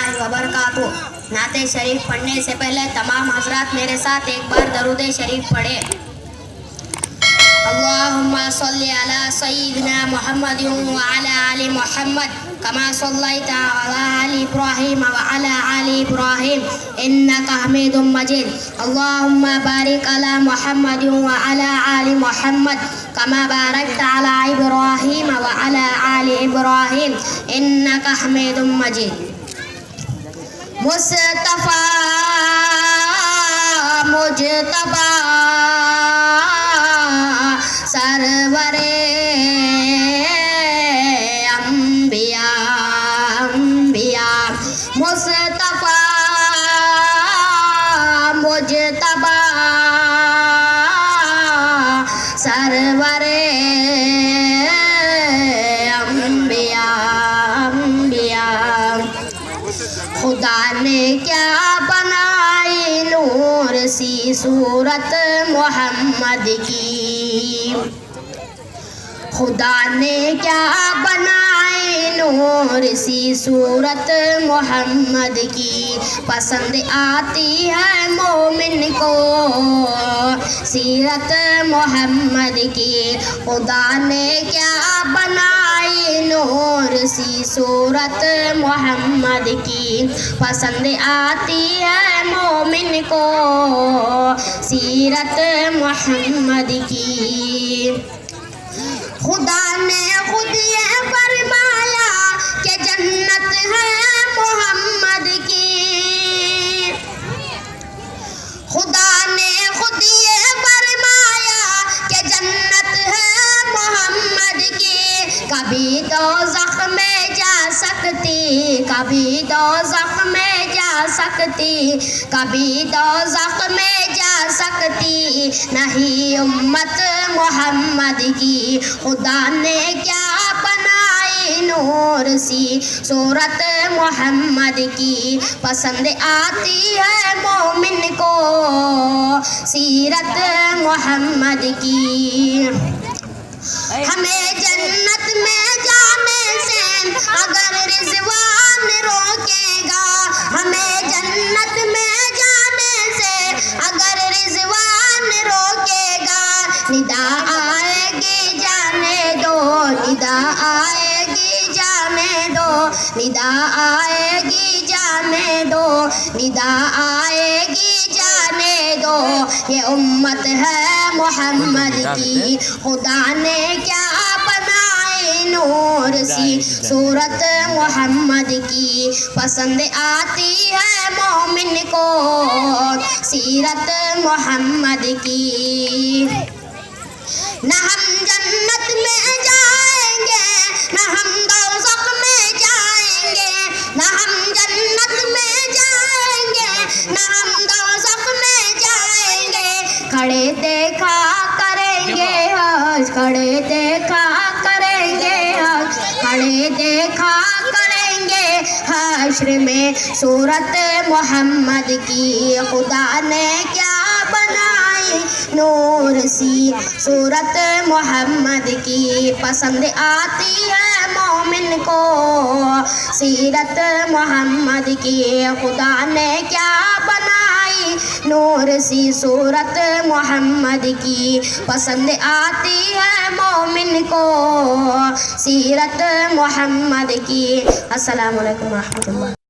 اللہ وبرکاتہ۔ نعت شریف پڑھنے سے پہلے تمام حضرات میرے ساتھ ایک بار درود شریف پڑھے۔ اللہم صلی علی سیدنا محمد وعلی آل محمد کما صلیت علی آل ابراہیم وعلی آل ابراہیم انکا حمید مجید۔ اللہم بارک علی محمد وعلی آل محمد کما بارکت علی ابراہیم وعلی آل ابراہیم انکا حمید مجید۔ مصطفیٰ مجتبیٰ سرور انبیاء مصطفیٰ مجتبیٰ سرور انبیاء۔ خدا نے کیا بنائی نور سی صورت محمد کی، خدا نے کیا بنائی نور سی صورت محمد کی، پسند آتی ہے مومن کو سیرت محمد کی۔ خدا نے کیا بنائی نور سی صورت محمد کی، پسند آتی ہے مومن کو سیرت محمد کی۔ خدا نے خود یہ فرمایا کہ جنت ہے محمد کی، خدا نے خود یہ فرمایا کہ جنت ہے محمد کی۔ کبھی دوزخ میں جا سکتی، کبھی دوزخ میں جا سکتی، کبھی دوزخ میں جا سکتی نہیں امت محمد کی۔ خدا نے کیا بنائی نور سی صورت محمد کی، پسند آتی ہے مومن کو سیرت محمد کی۔ ہمیں جنت میں جانے سے اگر رضوان روکے گا، ہمیں جنت میں جانے سے اگر رضوان روکے گا، ندا آئے گی جانے دو، ندا آئے گی جانے دو، ندا آئے گی جانے دو، ندا آئے گی جانے دو، یہ امت ہے محمد کی۔ خدا نے کیا بنائی نور سی صورت محمد کی، پسند آتی ہے مومن کو سیرت محمد کی۔ نہ ہم جنت میں جائیں گے، نہ ہم دوزخ میں جائیں گے، نہ ہم جنت میں جائیں گے، نہ ہم دوزخ میں جائیں گے۔ کھڑے دیکھا کریں گے حج، کھڑے دیکھا کریں گے حج، کھڑے دیکھا کریں گے حشر میں صورت محمد کی۔ خدا نے کیا بنائی نور سی صورت محمد کی، پسند آتی ہے مومن کو سیرت محمد کی۔ خدا نے کیا بنائی نور سی صورت محمد کی، پسند آتی ہے مومن کو سیرت محمد کی۔ السلام علیکم ورحمۃ اللہ۔